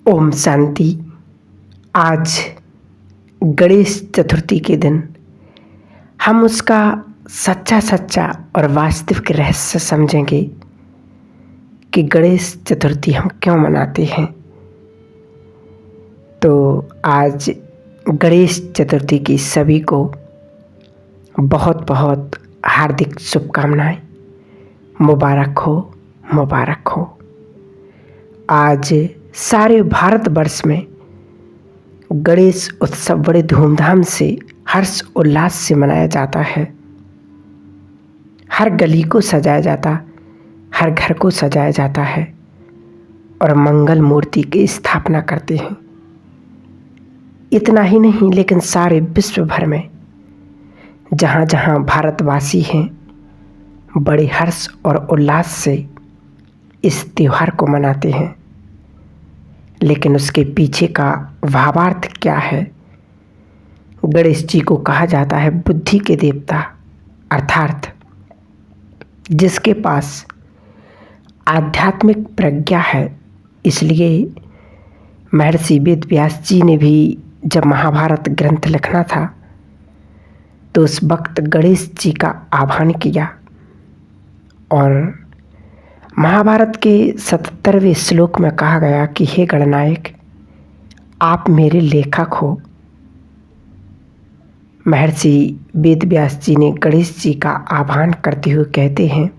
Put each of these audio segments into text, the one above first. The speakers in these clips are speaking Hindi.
ओम शांति। आज गणेश चतुर्थी के दिन हम उसका सच्चा और वास्तविक रहस्य समझेंगे कि गणेश चतुर्थी हम क्यों मनाते हैं। तो आज गणेश चतुर्थी की सभी को बहुत बहुत हार्दिक शुभकामनाएं। मुबारक हो। आज सारे भारतवर्ष में गणेश उत्सव बड़े धूमधाम से हर्ष उल्लास से मनाया जाता है। हर गली को सजाया जाता, हर घर को सजाया जाता है और मंगल मूर्ति की स्थापना करते हैं। इतना ही नहीं, लेकिन सारे विश्व भर में जहाँ जहाँ भारतवासी हैं बड़े हर्ष और उल्लास से इस त्योहार को मनाते हैं। लेकिन उसके पीछे का भावार्थ क्या है? गणेश जी को कहा जाता है बुद्धि के देवता, अर्थात जिसके पास आध्यात्मिक प्रज्ञा है। इसलिए महर्षि वेद व्यास जी ने भी जब महाभारत ग्रंथ लिखना था तो उस वक्त गणेश जी का आह्वान किया और महाभारत के 77वें श्लोक में कहा गया कि हे गणनायक, आप मेरे लेखक हो। महर्षि वेद व्यास जी ने गणेश जी का आह्वान करते हुए कहते हैं,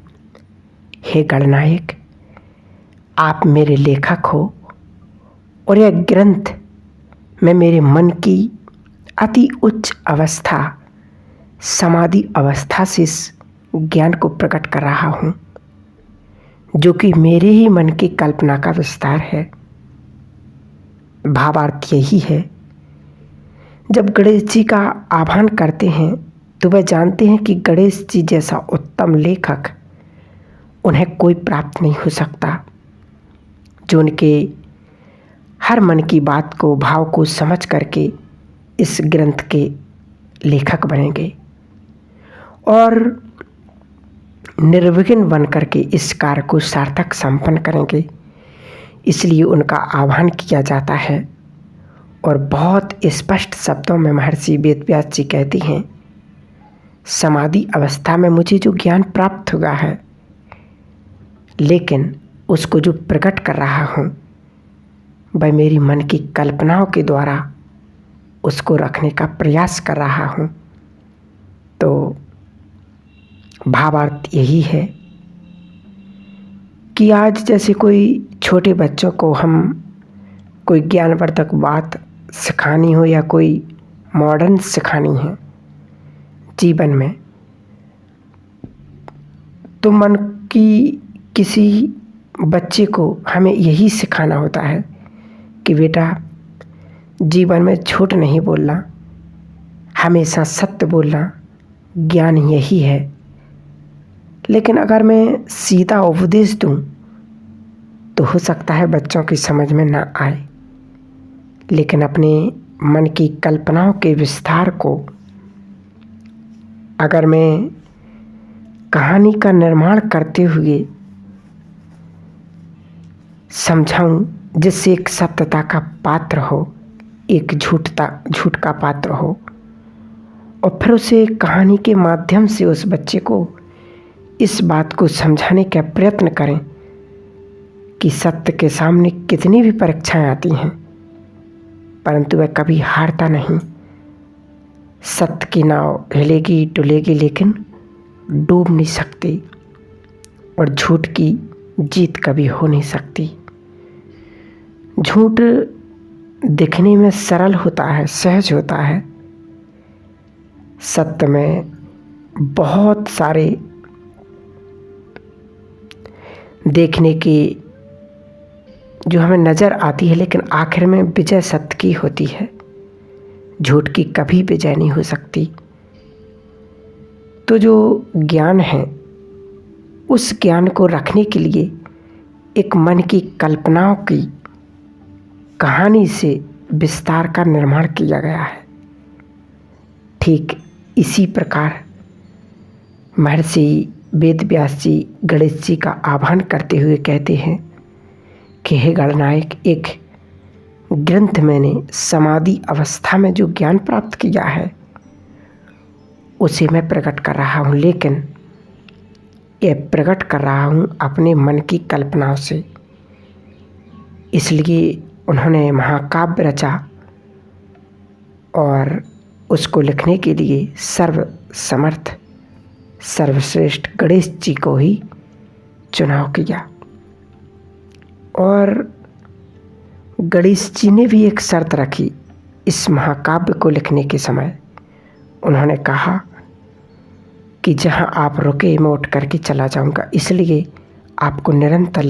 हे गणनायक, आप मेरे लेखक हो और यह ग्रंथ मैं मेरे मन की अति उच्च अवस्था, समाधि अवस्था से इस ज्ञान को प्रकट कर रहा हूँ, जो कि मेरे ही मन की कल्पना का विस्तार है। भावार्थ यही है, जब गणेश जी का आह्वान करते हैं तो वह जानते हैं कि गणेश जी जैसा उत्तम लेखक उन्हें कोई प्राप्त नहीं हो सकता, जो उनके हर मन की बात को, भाव को समझ करके इस ग्रंथ के लेखक बनेंगे और निर्विघ्न बन करके इस कार्य को सार्थक संपन्न करेंगे। इसलिए उनका आह्वान किया जाता है और बहुत स्पष्ट शब्दों में महर्षि वेद व्यास जी कहते हैं, समाधि अवस्था में मुझे जो ज्ञान प्राप्त हुआ है, लेकिन उसको जो प्रकट कर रहा हूँ वह मेरी मन की कल्पनाओं के द्वारा उसको रखने का प्रयास कर रहा हूँ। तो भावार्थ यही है कि आज जैसे कोई छोटे बच्चों को हम कोई ज्ञानवर्धक बात सिखानी हो या कोई मॉडर्न सिखानी है जीवन में, तो मन की किसी बच्चे को हमें यही सिखाना होता है कि बेटा, जीवन में झूठ नहीं बोलना, हमेशा सत्य बोलना, ज्ञान यही है। लेकिन अगर मैं सीधा उपदेश दूं तो हो सकता है बच्चों की समझ में ना आए, लेकिन अपने मन की कल्पनाओं के विस्तार को अगर मैं कहानी का निर्माण करते हुए समझाऊं, जिससे एक सत्यता का पात्र हो, एक झूठ का पात्र हो, और फिर उसे कहानी के माध्यम से उस बच्चे को इस बात को समझाने का प्रयत्न करें कि सत्य के सामने कितनी भी परीक्षाएं आती हैं, परंतु वह कभी हारता नहीं। सत्य की नाव हिलेगी डुलेगी, लेकिन डूब नहीं सकती, और झूठ की जीत कभी हो नहीं सकती। झूठ दिखने में सरल होता है, सहज होता है। सत्य में बहुत सारे देखने की जो हमें नज़र आती है, लेकिन आखिर में विजय सत्य की होती है। झूठ की कभी विजय नहीं हो सकती। तो जो ज्ञान है, उस ज्ञान को रखने के लिए एक मन की कल्पनाओं की कहानी से विस्तार का निर्माण किया गया है। ठीक इसी प्रकार महर्षि वेद व्यास जी गणेश जी का आह्वान करते हुए कहते हैं कि हे गणनायक, एक ग्रंथ मैंने समाधि अवस्था में जो ज्ञान प्राप्त किया है उसे मैं प्रकट कर रहा हूँ, लेकिन यह प्रकट कर रहा हूँ अपने मन की कल्पनाओं से। इसलिए उन्होंने महाकाव्य रचा और उसको लिखने के लिए सर्वसमर्थ सर्वश्रेष्ठ गणेश जी को ही चुनाव किया। और गणेश जी ने भी एक शर्त रखी इस महाकाव्य को लिखने के समय। उन्होंने कहा कि जहाँ आप रुके मैं उठ करके चला जाऊँगा, इसलिए आपको निरंतर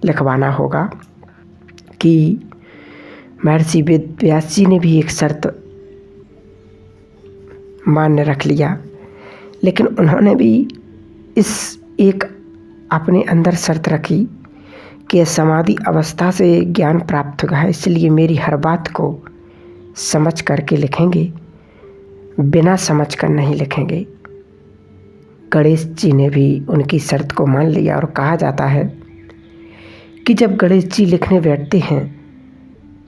लिखवाना होगा कि महर्षि वेद व्यास जी ने भी एक शर्त मान्य रख लिया, लेकिन उन्होंने भी इस एक अपने अंदर शर्त रखी कि समाधि अवस्था से ज्ञान प्राप्त होगा है, इसलिए मेरी हर बात को समझ करके लिखेंगे, बिना समझ कर नहीं लिखेंगे। गणेश जी ने भी उनकी शर्त को मान लिया और कहा जाता है कि जब गणेश जी लिखने बैठते हैं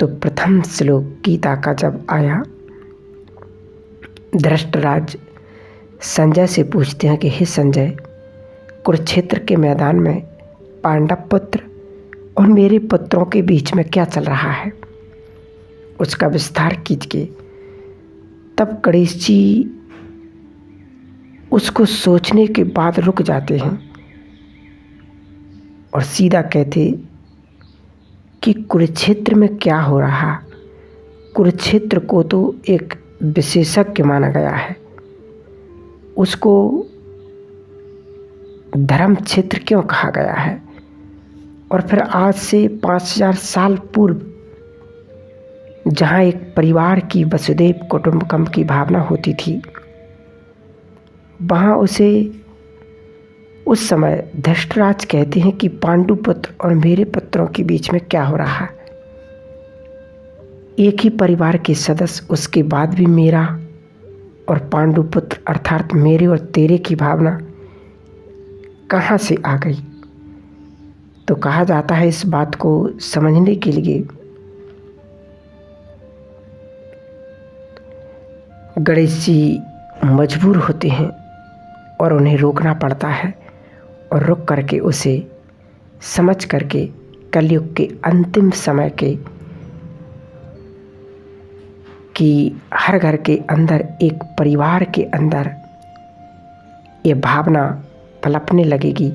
तो प्रथम श्लोक गीता का जब आया, धृतराज संजय से पूछते हैं कि हे संजय, कुरुक्षेत्र के मैदान में पांडव पुत्र और मेरे पुत्रों के बीच में क्या चल रहा है, उसका विस्तार कीजिए। तब गणेश जी उसको सोचने के बाद रुक जाते हैं और सीधा कहते कि कुरुक्षेत्र में क्या हो रहा। कुरुक्षेत्र को तो एक विशेषज्ञ माना गया है, उसको धर्म क्षेत्र क्यों कहा गया है। और फिर आज से 5000 साल पूर्व जहाँ एक परिवार की वसुदेव कुटुंबकम की भावना होती थी, वहाँ उसे उस समय धृतराज कहते हैं कि पांडु पुत्र और मेरे पुत्रों के बीच में क्या हो रहा है। एक ही परिवार के सदस्य, उसके बाद भी मेरा और पांडु पुत्र अर्थात मेरे और तेरे की भावना कहाँ से आ गई। तो कहा जाता है इस बात को समझने के लिए गणेश जी मजबूर होते हैं और उन्हें रोकना पड़ता है और रुक करके उसे समझ करके कलयुग के अंतिम समय के कि हर घर के अंदर एक परिवार के अंदर ये भावना पलपने लगेगी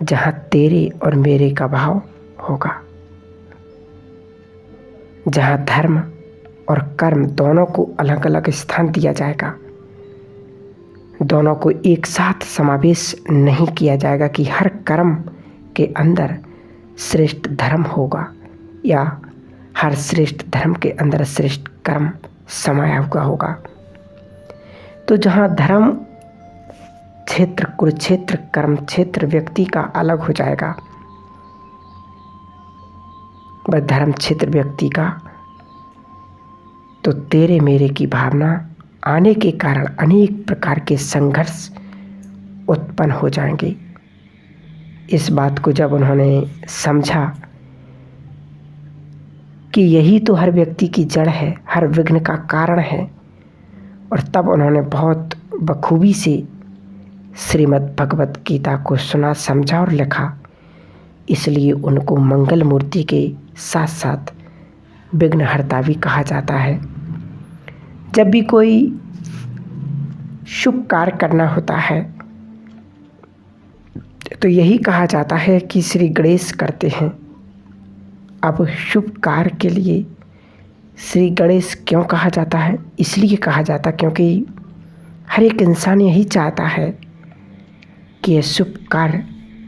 जहाँ तेरे और मेरे का भाव होगा, जहाँ धर्म और कर्म दोनों को अलग अलग स्थान दिया जाएगा, दोनों को एक साथ समावेश नहीं किया जाएगा कि हर कर्म के अंदर श्रेष्ठ धर्म होगा या हर श्रेष्ठ धर्म के अंदर श्रेष्ठ कर्म समाया हुआ होगा। तो जहाँ धर्म क्षेत्र कुरुक्षेत्र कर्म क्षेत्र व्यक्ति का अलग हो जाएगा, वह धर्म क्षेत्र व्यक्ति का, तो तेरे मेरे की भावना आने के कारण अनेक प्रकार के संघर्ष उत्पन्न हो जाएंगे। इस बात को जब उन्होंने समझा कि यही तो हर व्यक्ति की जड़ है, हर विघ्न का कारण है, और तब उन्होंने बहुत बखूबी से श्रीमद् भगवत गीता को सुना, समझा और लिखा। इसलिए उनको मंगल मूर्ति के साथ साथ विघ्नहर्ता भी कहा जाता है। जब भी कोई शुभ कार्य करना होता है तो यही कहा जाता है कि श्री गणेश करते हैं। अब शुभ कार्य के लिए श्री गणेश क्यों कहा जाता है? इसलिए कहा जाता क्योंकि हर एक इंसान यही चाहता है कि यह शुभ कार्य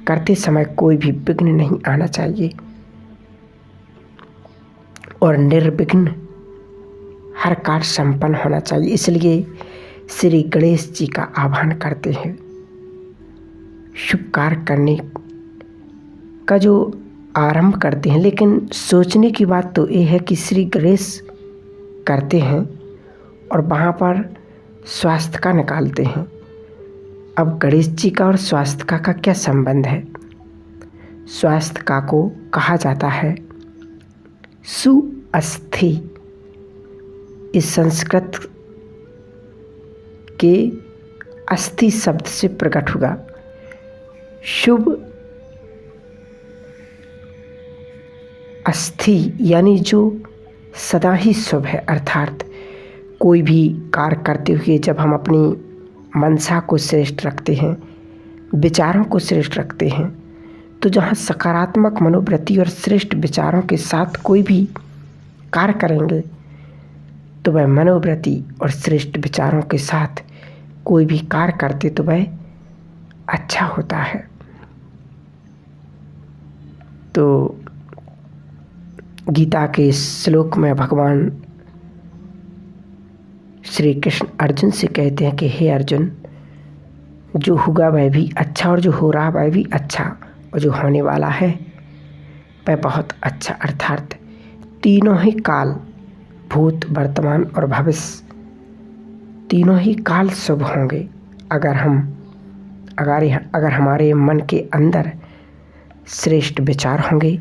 करते समय कोई भी विघ्न नहीं आना चाहिए और निर्विघ्न हर कार्य संपन्न होना चाहिए। इसलिए श्री गणेश जी का आह्वान करते हैं। शुभ कार्य करने का जो आरंभ करते हैं, लेकिन सोचने की बात तो ये है कि श्री गणेश करते हैं और वहाँ पर स्वास्थ्य का निकालते हैं। अब गणेश जी का और स्वास्थ्य का क्या संबंध है? स्वास्थ्य को कहा जाता है सुअस्थि। इस संस्कृत के अस्थि शब्द से प्रकट हुआ। शुभ अस्थि यानी जो सदा ही शुभ है, अर्थात कोई भी कार्य करते हुए जब हम अपनी मनसा को श्रेष्ठ रखते हैं, विचारों को श्रेष्ठ रखते हैं, तो जहाँ सकारात्मक मनोवृत्ति और श्रेष्ठ विचारों के साथ कोई भी कार्य करेंगे तो वह मनोवृत्ति और श्रेष्ठ विचारों के साथ कोई भी कार्य करते तो वह अच्छा होता है। तो गीता के श्लोक में भगवान श्री कृष्ण अर्जुन से कहते हैं कि हे अर्जुन, जो होगा वह भी अच्छा और जो हो रहा वह भी अच्छा और जो होने वाला है वह बहुत अच्छा। अर्थात तीनों ही काल, भूत, वर्तमान और भविष्य, तीनों ही काल शुभ होंगे अगर हमारे मन के अंदर श्रेष्ठ विचार होंगे,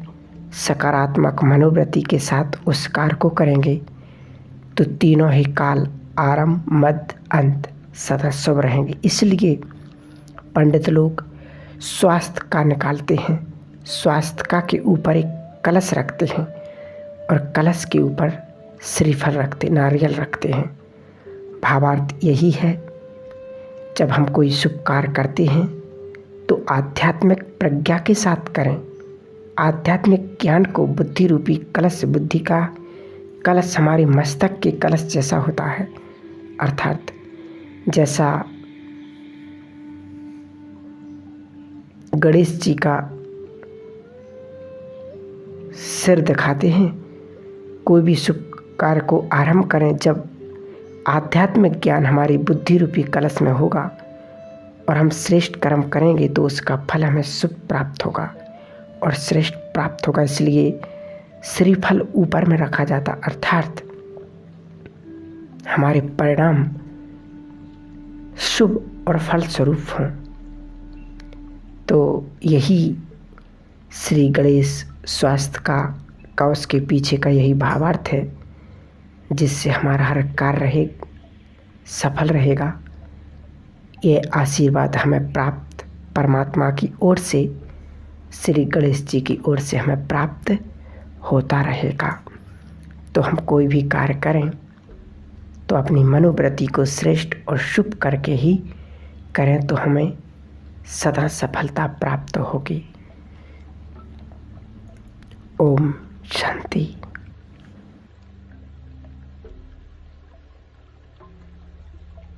सकारात्मक मनोवृत्ति के साथ उस कार्य को करेंगे तो तीनों ही काल, आरंभ, मध्य, अंत सदा शुभ रहेंगे। इसलिए पंडित लोग स्वास्थ्य का निकालते हैं, स्वास्थ्य का के ऊपर एक कलश रखते हैं और कलश के ऊपर श्रीफल रखते, नारियल रखते हैं। भावार्थ यही है, जब हम कोई शुभ कार्य करते हैं तो आध्यात्मिक प्रज्ञा के साथ करें। आध्यात्मिक ज्ञान को बुद्धि रूपी कलश, बुद्धि का कलश हमारे मस्तक के कलश जैसा होता है। अर्थात जैसा गणेश जी का सिर दिखाते हैं, कोई भी शुभ कार्य को आरंभ करें जब आध्यात्मिक ज्ञान हमारी बुद्धि रूपी कलश में होगा और हम श्रेष्ठ कर्म करेंगे तो उसका फल हमें शुभ प्राप्त होगा और श्रेष्ठ प्राप्त होगा। इसलिए श्रीफल ऊपर में रखा जाता, अर्थात हमारे परिणाम शुभ और फल स्वरूप हों। तो यही श्री गणेश स्वास्थ्य का उसके पीछे का यही भावार्थ है, जिससे हमारा हर कार्य सफल रहेगा। ये आशीर्वाद हमें प्राप्त परमात्मा की ओर से, श्री गणेश जी की ओर से हमें प्राप्त होता रहेगा। तो हम कोई भी कार्य करें तो अपनी मनोवृत्ति को श्रेष्ठ और शुभ करके ही करें तो हमें सदा सफलता प्राप्त होगी। ओम शांति।